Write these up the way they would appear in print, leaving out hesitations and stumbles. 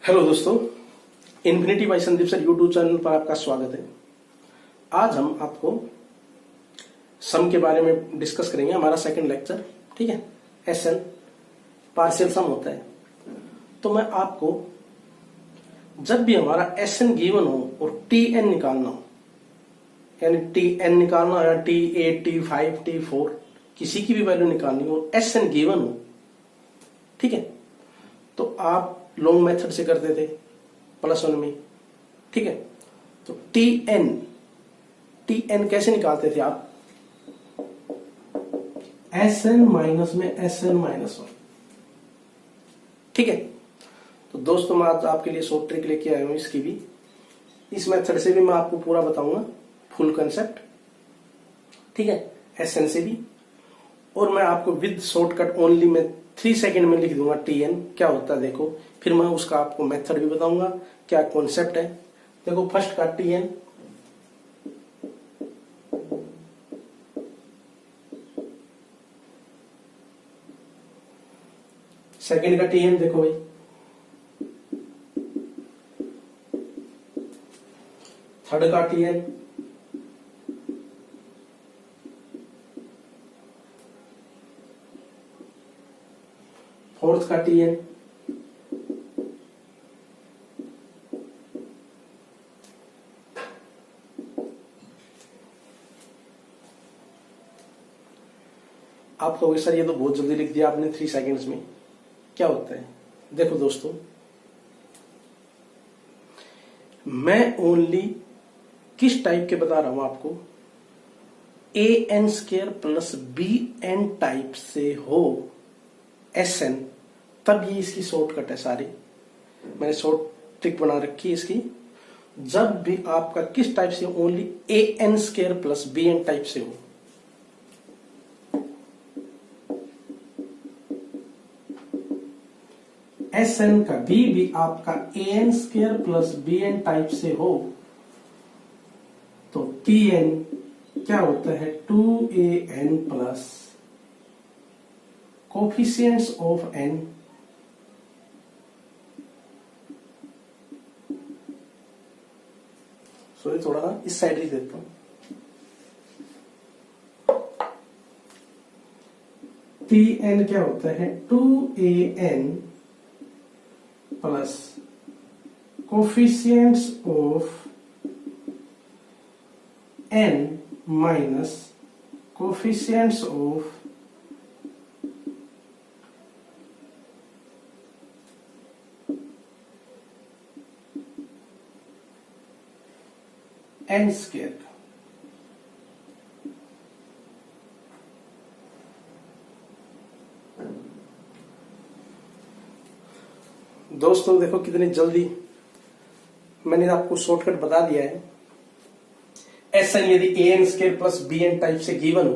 Hello दोस्तों, infinity by Sandeep sir YouTube channel पर आपका स्वागत है। आज हम आपको सम के बारे में डिस्कस करेंगे। हमारा सेकंड लेक्चर, ठीक है। एसएन पार्शियल सम होता है। तो मैं आपको जब भी हमारा एसएन गिवन हो और टी एन निकालना हो, यानी टी एन निकालना हो या T at T five T four किसी की भी वैल्यू निकालनी हो, एसएन गिवन हो, ठीक है, तो आप लॉन्ग मेथड से करते थे +1 में, ठीक है। तो टी एन कैसे निकालते थे आप? एसएन माइनस में SN-1, ठीक है। तो दोस्तों मैं आज आपके लिए शॉर्ट ट्रिक लेके आया हूं। इसकी भी, इस मेथड से भी मैं आपको पूरा बताऊंगा, फुल कंसेप्ट, ठीक है, एसएन से भी। और मैं आपको विद शॉर्टकट ओनली में 3 सेकंड में लिख दूंगा टी एन क्या होता है। देखो, फिर मैं उसका आपको मेथड भी बताऊंगा, क्या कॉन्सेप्ट है। देखो, फर्स्ट का टी एन, सेकंड का टी एन देखो भाई, थर्ड का टी एन, फोर्थ का टी एन, आप कहोगे सर ये तो बहुत जल्दी लिख दिया आपने 3 सेकंड्स में, क्या होता है? देखो दोस्तों, मैं ओनली किस टाइप के बता रहा हूं आपको, AN² प्लस BN टाइप से हो SN, तब ये इसकी शॉर्टकट है सारी। मैंने शॉर्ट ट्रिक बना रखी है इसकी। जब भी आपका किस टाइप से, only AN² plus BN type से हो, SN का भी आपका AN² प्लस BN टाइप से हो, तो TN क्या होता है? 2AN plus coefficients of N, sorry थोड़ा इस साइड ही देता हूं। TN क्या होता है? 2AN plus coefficients of N minus coefficients of N²। दोस्तों देखो कितनी जल्दी मैंने आपको शॉर्टकट बता दिया है। एसएन यदि AN² प्लस BN टाइप से गिवन हो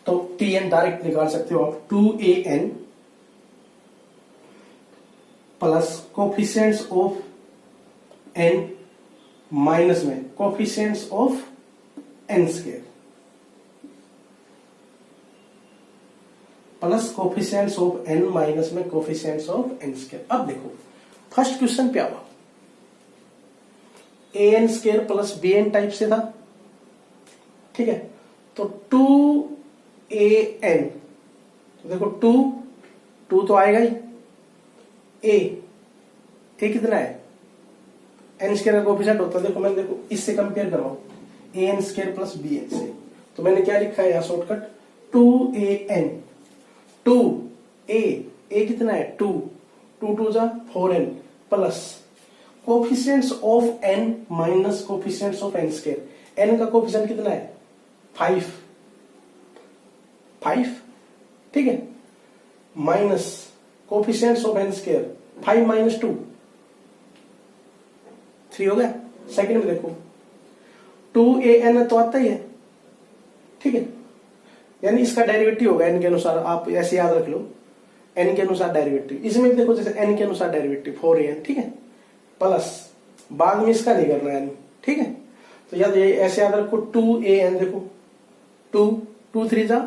तो TN डायरेक्ट निकाल सकते हो आप, 2AN plus coefficients of N minus में coefficients of N² plus coefficients of N minus में कोफिशिएंट्स ऑफ N²। अब देखो फर्स्ट क्वेश्चन क्या हुआ, AN² प्लस BN टाइप से था, ठीक है। तो 2AN, तो देखो 2 तो आएगा ही, A कितना है? N² का कोफिशिएंट होता है। देखो मैंने, देखो इससे कंपेयर करवाओ AN² प्लस BN से, तो मैंने क्या लिखा है यहाँ शॉर्टकट? 2AN, 2A कितना है? 2 2 जा 4N plus coefficients of N minus coefficients of N²। N का कोफिशिएंट कितना है? 5, ठीक है, minus coefficients of N², 5 minus 2 3 हो गया। सेकंड में देखो 2AN तो आता ही है, ठीक है, यानी इसका डेरिवेटिव होगा N के अनुसार, आप ऐसे याद रख लो, N के अनुसार डेरिवेटिव। इसमें देखो जैसे N के अनुसार डेरिवेटिव 4AN, ठीक है, प्लस बाद में इसका नहीं करना है, ठीक है। तो याद ये ऐसे याद रखो 2AN, देखो 2 3 जा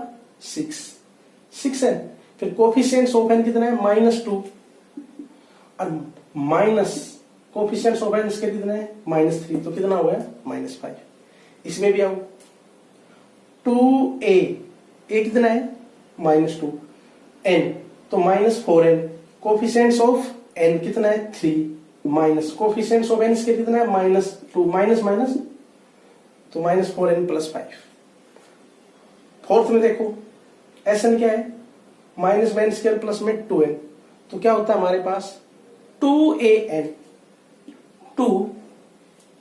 6N, फिर कोफिशिएंट्स ऑफ N कितना है? -2। और minus coefficients of n square कितना है -3, तो कितना हो गया -5। इसमें भी आओ 2a, ए कितना है -2, n तो -4n, कोफिशिएंट्स ऑफ n कितना है 3, minus coefficients of n square कितना है -2, माइनस माइनस तो -4n + 5। फोर्थ में देखो Sn क्या है -n² प्लस में 2n, तो क्या होता है हमारे पास 2an। 2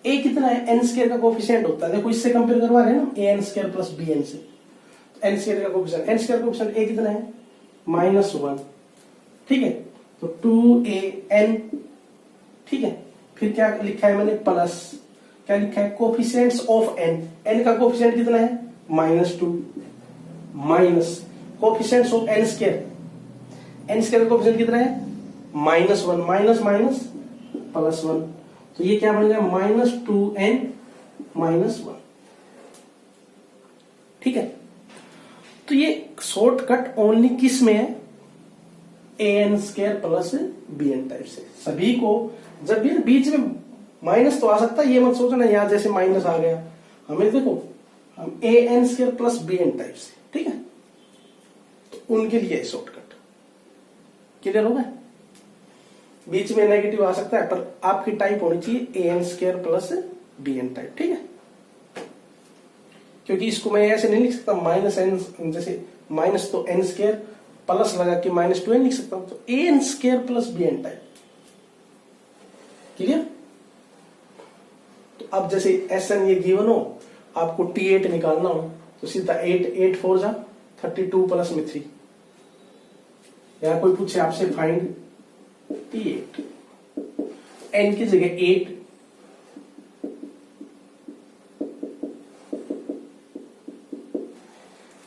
a कितना है n² का कोफिशिएंट होता है, देखो इससे कंपेयर करवा रहे हैं ना an² प्लस bn से, तो n² का कोफिशिएंट n² कोफिशिएंट a कितना है -1, ठीक है, तो 2an, ठीक है। फिर क्या लिखा है मैंने प्लस, क्या लिखा है कोफिशिएंट्स ऑफ n का कोफिशिएंट कितना है -2, माइनस कोफिशिएंट्स ऑफ n² का कोफिशिएंट कितना है -1, माइनस माइनस +1, तो ये क्या बन गया -2n -1, ठीक है। तो ये शॉर्टकट ओनली किस में है an² प्लस bn टाइप से। सभी को जब भी बीच में माइनस तो आ सकता है, ये मत सोचना यहां जैसे माइनस आ गया, हमें देखो हम an² प्लस bn टाइप से, ठीक है, तो उनके लिए शॉर्टकट क्लियर होगा। बीच में नेगेटिव आ सकता है पर आपकी टाइप होनी चाहिए an² प्लस bn टाइप, ठीक है, क्योंकि इसको मैं ऐसे नहीं लिख सकता -n, जैसे माइनस तो n² प्लस लगा के -2n लिख सकता हूं, तो an² plus bn type clear. तो अब जैसे Sn ये गिवन हो, आपको T8 निकालना हो तो सीधा 8 4 जा 32 प्लस में 3, या कोई पूछे आपसे फाइंड T8, n की जगह 8,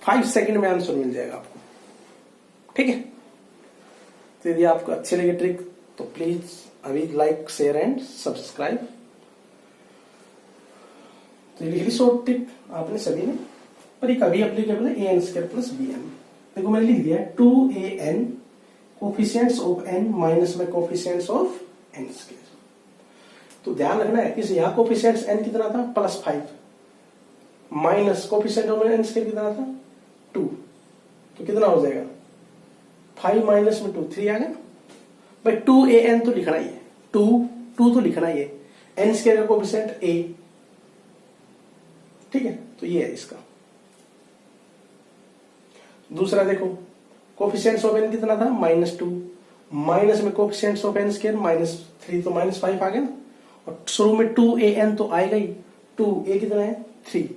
फाइव सेकेंड में आंसर मिल जाएगा आपको, ठीक है। तो यदि आपको अच्छी लगे ट्रिक तो प्लीज अभी लाइक शेयर एंड सब्सक्राइब। तो ये शॉर्ट ट्रिक आपने सभी ने, पर ये कभी एप्लीकेबल है an² प्लस bn। देखो मैंने लिख दिया 2an coefficients of n minus में कोफिशिएंट्स ऑफ n²। तो ध्यान रखना है कि यहां कोफिशिएंट्स n कितना था +5, माइनस कोफिशिएंट ऑफ n² कितना था 2, तो कितना हो जाएगा 5 माइनस में 2 3 आ गया भाई। 2an तो लिखना ही है, 2 तो लिखना ही है, n² का कोफिशिएंट a, ठीक है, तो ये है इसका। दूसरा देखो कोफिशिएंट्स ऑफ n कितना था -2, माइनस में कोफिशिएंट्स ऑफ n² -3, तो -5 आ गया ना, और शुरू में 2an तो आएगा ही, 2a कितना है 3,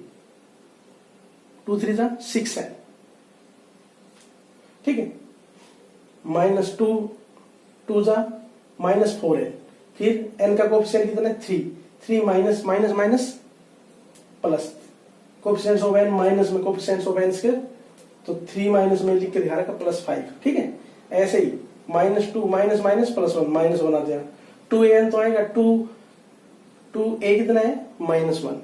2 3 जा 6 है, ठीक है, -2 जा -4 है, फिर n का कोफिशिएंट कितना है 3 minus minus minus plus coefficients of n minus में कोफिशिएंट्स ऑफ n², तो 3 माइनस में लिख के दिखा रखा +5, ठीक है। ऐसे ही -2 माइनस माइनस +1 -1 आ जाएगा, 2an तो आएगा 2a कितना है -1,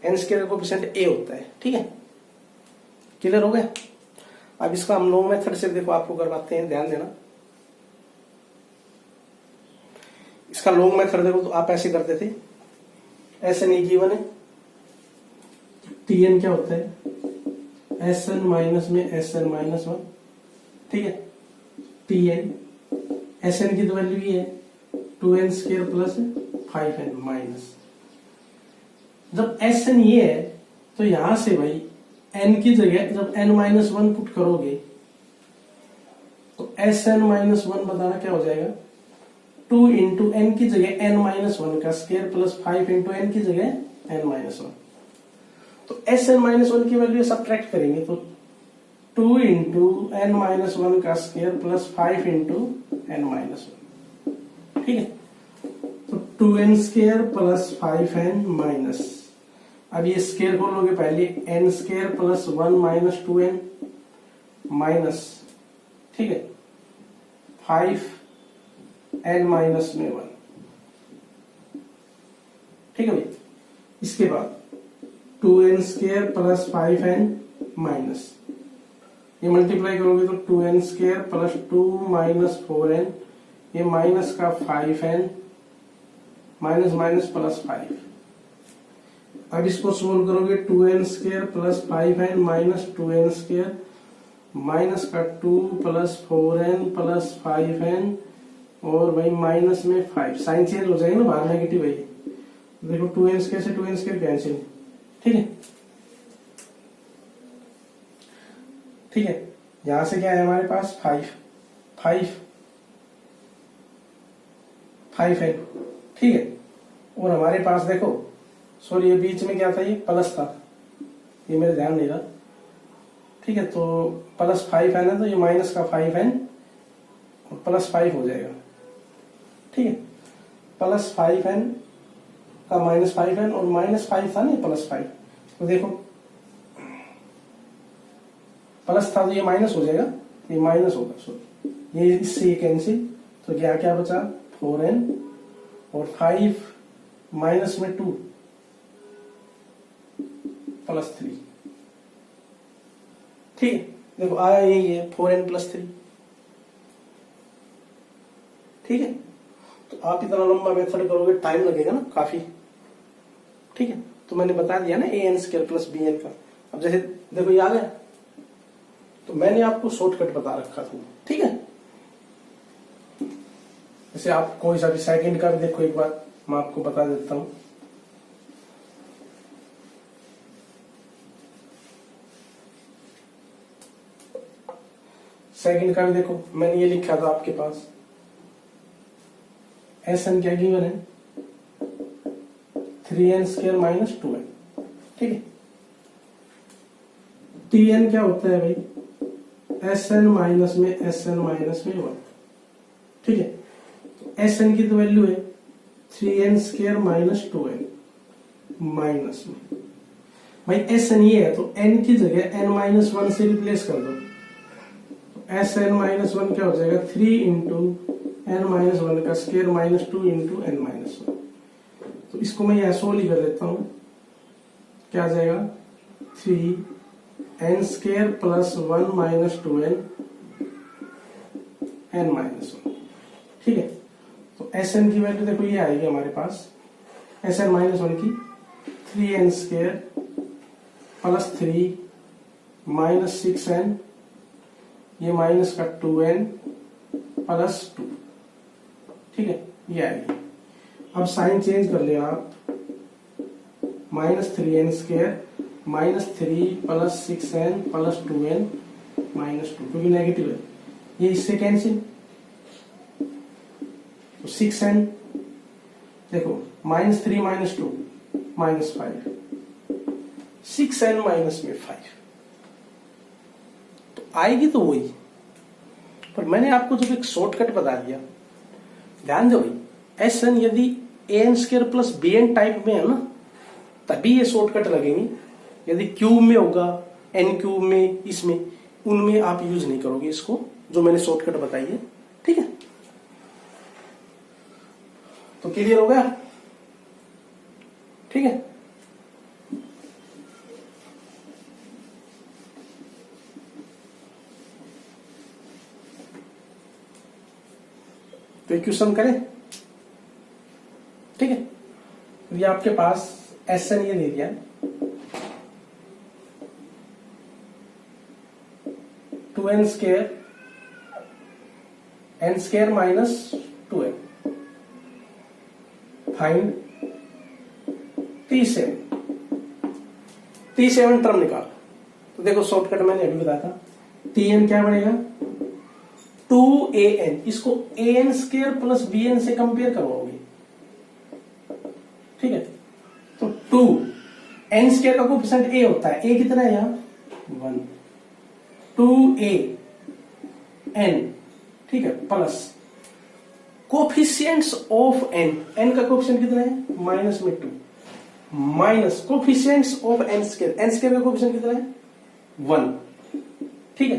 n² का कोफिशिएंट a होता है, ठीक है, क्लियर हो गया। अब इसका हम लॉन्ग मेथड से देखो आपको करवाते हैं, ध्यान देना। इसका लॉन्ग मेथड देखो तो आप ऐसे करते थे, Sn ये गिवन है, Tn क्या होता है Sn माइनस में Sn -1, ठीक है, Tn Sn की तो वैल्यू ये है 2n² प्लस 5n माइनस, जब Sn ये है तो यहां से भाई n की जगह जब n-1 पुट करोगे तो Sn-1 बताना क्या हो जाएगा 2 इंटू n की जगह n-1 का स्क्वायर प्लस 5 इंटू n की जगह n-1, तो Sn-1 की वैल्यू सब्ट्रैक्ट करेंगे तो 2 इंटू n-1 का स्क्वायर प्लस 5 इंटू n-1, ठीक है, तो 2n² प्लस 5n माइनस, अब ये स्क्वायर खोलोगे पहले n² plus 1 minus 2n minus, ठीक है, 5n माइनस में 1, ठीक है भाई। इसके बाद 2n² प्लस 5n माइनस, ये मल्टीप्लाई करोगे तो 2n² प्लस 2 माइनस 4n ये माइनस का 5n माइनस माइनस प्लस 5। अब इसको सोल्व करोगे 2n square plus 5n minus 2n square minus का 2 प्लस 4n प्लस 5n और वही माइनस में 5। साइन चेंज हो जाएगा ना, बाहर नेगेटिव है ये। देखो 2n स्क्वायर से 2n स्क्वायर कैंसिल, ठीक है। ठीक है, यहां से क्या है हमारे पास 5 है, ठीक है। और हमारे पास देखो, सॉरी ये बीच में क्या था, ये प्लस था, ये मेरे ध्यान नहीं रहा, ठीक है। तो प्लस 5 है ना, तो ये माइनस का 5n और प्लस 5 हो जाएगा, ठीक है। प्लस 5n का माइनस 5n और माइनस 5 था ना, प्लस 5। तो देखो प्लस था तो ये माइनस हो जाएगा, ये माइनस होगा, सॉरी ये इससे ये कैंसिल। तो क्या क्या बचा 4n और 5 माइनस में 2 प्लस 3, ठीक है। देखो आया यही है 4n प्लस 3, ठीक है। तो आप इतना लंबा मेथड करोगे टाइम लगेगा ना काफी, ठीक है। तो मैंने बता दिया ना an स्क्वायर प्लस bn का। अब जैसे देखो ये आ गया, तो मैंने आपको शॉर्टकट बता रखा था, ठीक है। जैसे आप कोई सा भी सेकंड का भी देखो, एक बार मैं आपको बता देता हूं। सेकंड का भी देखो, मैंने ये लिखा था आपके पास, Sn क्या गिवन है 3n स्क्वायर माइनस 2n, ठीक है। Tn क्या होता है भाई, Sn माइनस में Sn माइनस में 1, ठीक है। तो Sn की तो वैल्यू है 3n square minus 2n minus में, भाई Sn ये है तो n की जगह n माइनस 1 से रिप्लेस कर दो। Sn माइनस 1 क्या हो जाएगा 3 इंटू n माइनस 1 का square minus 2 into n minus 1। तो इसको मैं ऐसा ही कर देता हूं, क्या आ जाएगा 3n square plus 1 minus 2n n minus 1, ठीक है। तो Sn की वैल्यू देखो ये आएगी हमारे पास, Sn माइनस 1 की 3n square plus 3 minus 6n, ये माइनस का 2n प्लस 2, ठीक है, ये आएगी। अब साइन चेंज कर लेना आप, minus 3n square minus 3 plus 6n plus 2n minus 2, क्योंकि नेगेटिव है, ये इससे कैंसिल। तो 6n देखो minus 3 minus 2 minus 5, 6n minus में 5 तो आएगी तो वही। पर मैंने आपको जब एक शॉर्टकट बता दिया, ध्यान दो भाई, Sn यदि an square plus bn type में है ना, तभी ये शॉर्टकट लगेंगे। यदि क्यूब में होगा, n क्यूब में, इसमें, उनमें आप यूज नहीं करोगे इसको, जो मैंने शॉर्टकट बताई है, ठीक है। तो क्लियर हो गया, ठीक है। तो इक्वेशन करें, ठीक है। ये आपके पास Sn ये दे दिया, two n square minus 2n, find T7 term निकाल। तो देखो शॉर्टकट मैंने अभी बताया था, Tn क्या बनेगा 2an, इसको an स्क्वायर प्लस bn से कंपेयर करवाओगे, ठीक है। तो 2 n स्क्वायर का कोफिशिएंट a होता है, a कितना है यहाँ 1, 2a n, ठीक है, प्लस कोफिशिएंट्स ऑफ n का कोफिशिएंट कितना है माइनस में 2, minus coefficients of n square का कोफिशिएंट कितना है 1, ठीक है।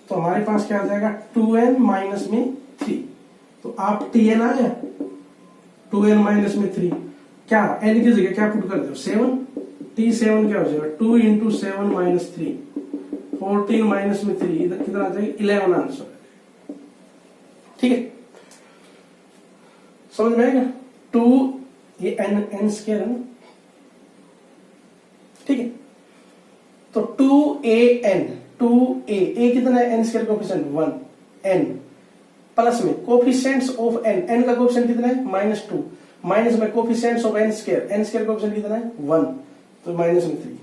तो हमारे पास क्या आ जाएगा 2n माइनस में 3। तो आप Tn आ गया, 2n माइनस में 3, क्या n की जगह क्या पुट कर दो 7, T7 क्या हो जाएगा 2 इंटू 7 माइनस 3, 14 माइनस में 3, इधर कितना आ जाएगा 11 आंसर, ठीक है। समझ में आएगा? 2 ये n स्क्वायर है ना, ठीक है। तो 2a कितना है? n square coefficient 1 n plus में कोफिशिएंट्स ऑफ n का कोफिशिएंट कितना है? -2 माइनस में coefficients of n square coefficient कितना है? 1 तो माइनस में 3।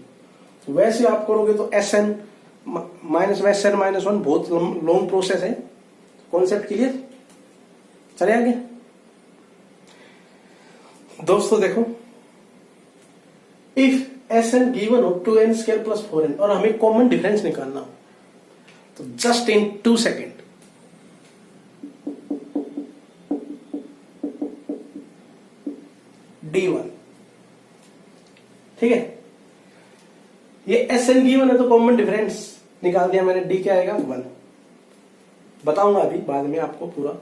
वैसे आप करोगे तो Sn माइनस में Sn -1 बहुत लॉन्ग प्रोसेस है। Concept clear? चले आगे दोस्तों। देखो इफ Sn गिवन हो 2n स्क्वायर प्लस 4n और हमें कॉमन डिफरेंस निकालना हो तो जस्ट इन 2 सेकेंड d1, ठीक है। ये Sn गिवन है तो कॉमन डिफरेंस निकाल दिया मैंने, d क्या आएगा? 1। बताऊंगा अभी बाद में आपको पूरा।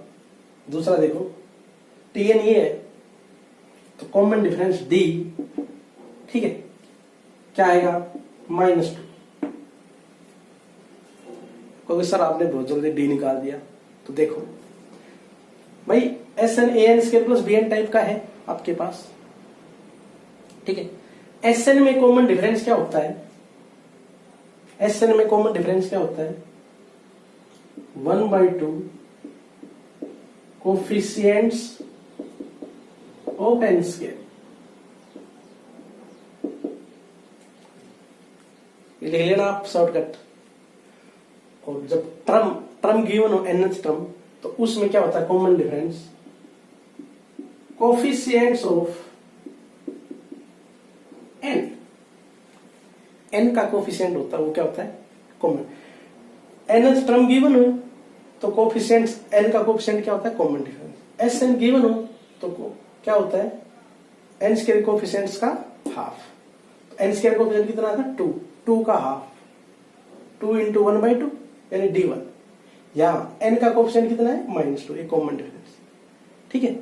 दूसरा देखो Tn ये है तो कॉमन डिफरेंस d, ठीक है, क्या आएगा? -2। क्योंकि सर आपने बहुत जल्दी d निकाल दिया, तो देखो भाई Sn an square plus bn type का है आपके पास, ठीक है। Sn में कॉमन डिफरेंस क्या होता है? Sn में कॉमन डिफरेंस क्या होता है? 1/2 कोफिशिएंट्स ऑफ n स्क्वायर। लिख लेना आप शॉर्टकट। और जब टर्म गिवन हो nth टर्म तो उसमें क्या होता है? Common difference coefficients of n का कोफिशिएंट होता है वो क्या होता है? कॉमन। nth टर्म गिवन हो तो कोफिशिएंट्स n का कोफिशिएंट क्या होता है? Common difference. Sn गिवन हो तो क्या होता है? n स्क्वायर कोफिशिएंट्स का हाफ। तो n स्क्वायर कोफिशिएंट कितना आता है? 2 का हाफ, 2 × 1/2 यानी d1। यहाँ n का कोफिशिएंट कितना है? -2, ये कॉमन डिफरेंस, ठीक है।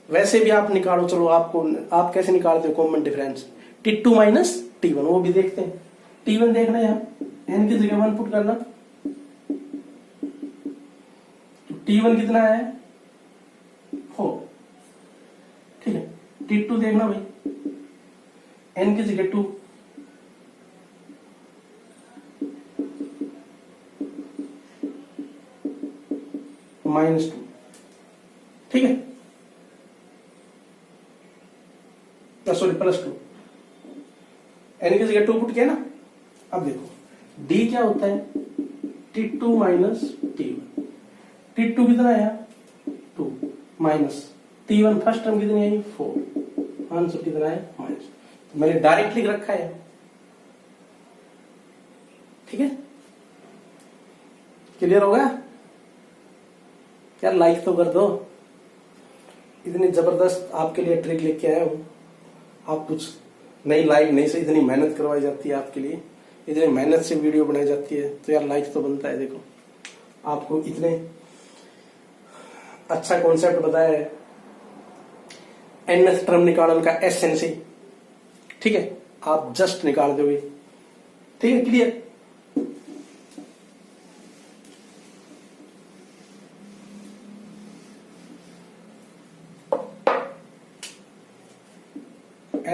वैसे भी आप निकालो, चलो आप कैसे निकालते हो common difference? t2 minus t1, वो भी देखते हैं। t1 देखना है, यहाँ n की जगह 1 पुट करना, तो t1 कितना है? 4, ठीक है। t2 देखना भाई, n की जगह 2, -2, ठीक है, सॉरी +2। n की जगह 2 पुट किया ना। अब देखो d क्या होता है? t2 minus t1। t2 कितना आया? 2 माइनस t1 फर्स्ट टर्म कितनी आई? 4। आंसर कितना है? -। तो मैंने डायरेक्ट लिख रखा है, ठीक है। क्लियर हो गया? यार लाइक तो कर दो। इतनी जबरदस्त आपके लिए ट्रिक लेके आया हूं। आप कुछ नई लाइक नहीं से इतनी मेहनत करवाई जाती है आपके लिए, इतनी मेहनत से वीडियो बनाई जाती है, तो यार लाइक तो बनता है। देखो आपको इतने अच्छा कॉन्सेप्ट बताया है nth टर्म निकालने का Sn से, ठीक है। आप जस्ट निकाल दोगे, ठीक है। Clear?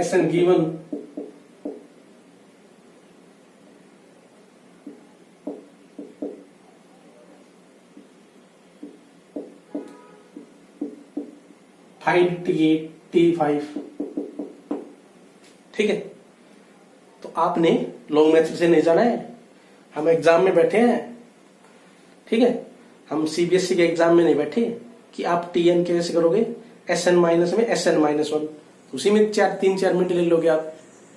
Sn given find T8 T5, ठीक है। तो आपने लॉन्ग मेथड से नहीं जाना है, हम एग्जाम में बैठे हैं, ठीक है। हम सीबीएसई के एग्जाम में नहीं बैठे कि आप Tn कैसे करोगे, Sn माइनस में Sn -1, उसी में 3-4 मिनट ले लोगे आप,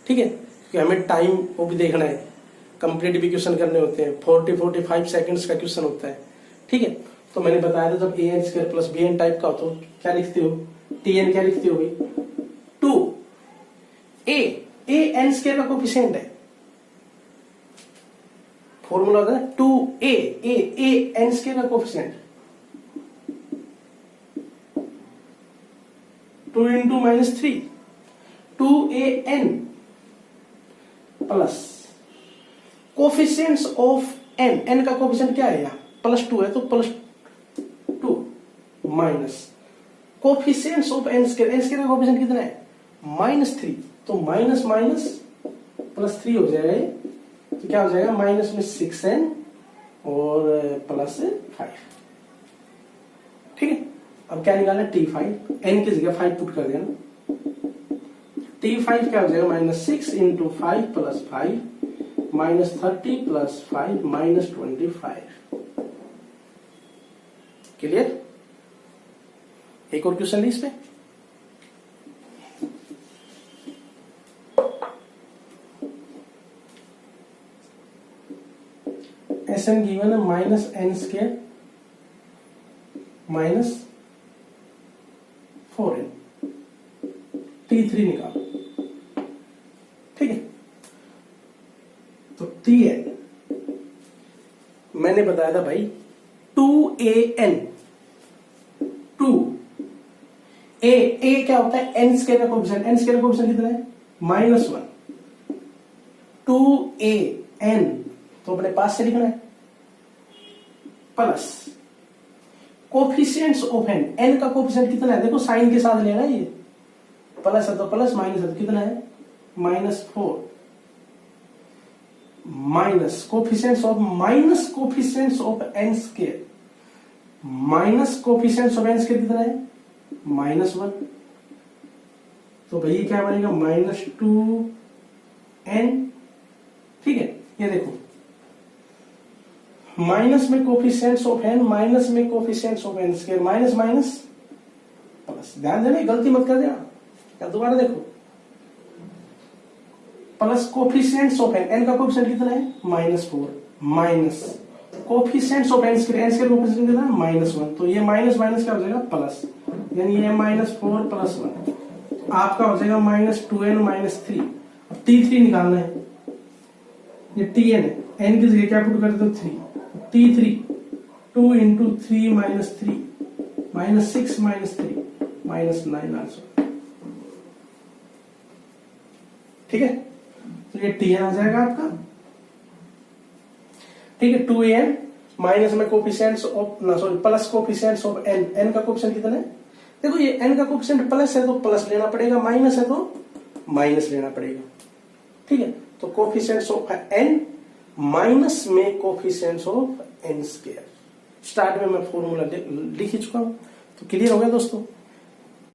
ठीक है। क्योंकि हमें टाइम वो भी देखना है, कंप्लीट भी क्वेश्चन करने होते हैं, 40-45 सेकंड्स का क्वेश्चन होता है, ठीक है। तो मैंने बताया था जब an square plus bn type का हो तो क्या लिखते हो? Tn क्या लिखते हो भाई? 2 a n स्क्वायर का कोफिशिएंट है, फॉर्मूला होता है 2a n स्क्वायर का coefficient, 2 × -3 2an plus coefficients of n का कोफिशिएंट क्या है? यहाँ +2 है तो +2 minus coefficients of n square, n square का कोफिशिएंट कितना है -3, तो माइनस माइनस प्लस 3 हो जाएगा ये, तो क्या हो जाएगा माइनस में 6n और प्लस 5। ठीक है, अब क्या निकालना है T5, n की जगह 5 पुट कर देना, T5 क्या हो जाएगा -6 इंटू 5 प्लस 5 -30 प्लस 5 -25। क्लियर? एक और क्वेश्चन ली इस पे। Sn गिवन है -n² -4n, T3 निकालो। ठीक है, तो Tn मैंने बताया था भाई 2an, 2a क्या होता है n स्क्वायर का कोएफिशिएंट, n स्क्वायर का कोएफिशिएंट कितना है -1, 2an तो अपने पास से लिखना है प्लस कोफिशिएंट्स ऑफ n का कोफिशिएंट कितना है देखो साइन के साथ लेना ये, प्लस है तो प्लस, माइनस है तो कितना है -4 minus coefficients of n square, minus coefficients of n square कितना है -1, तो भैया क्या बनेगा -2n। ठीक है, ये देखो माइनस में कोफिशिएंट्स ऑफ n, माइनस में coefficients of n square, minus minus plus, ध्यान देना गलती मत कर देना, या दोबारा देखो प्लस कोफिशिएंट्स ऑफ n का कोफिशिएंट कितना है -4 minus coefficients of n square, n square coefficient कितना है -1, तो ये माइनस माइनस क्या हो जाएगा प्लस, यानी ये -4 प्लस 1 आपका हो जाएगा -2n -3। अब T3 निकालना है, ये Tn है, n की जगह क्या पुट कर दो 3, T3 2 इंटू 3 -3 -6 -3 -9 आंसर। ठीक है, तो ये Tn आ जाएगा आपका। ठीक है, 2an माइनस में coefficients of plus coefficients of n, n का कोफिशिएंट कितना है देखो, ये n का कोफिशिएंट प्लस है तो प्लस लेना पड़ेगा, माइनस है तो माइनस लेना पड़ेगा। ठीक है, तो कोफिशिएंट्स ऑफ n माइनस में coefficients of n square, start में मैं फॉर्मूला लिख ही चुका हूं, तो क्लियर हो गया दोस्तों।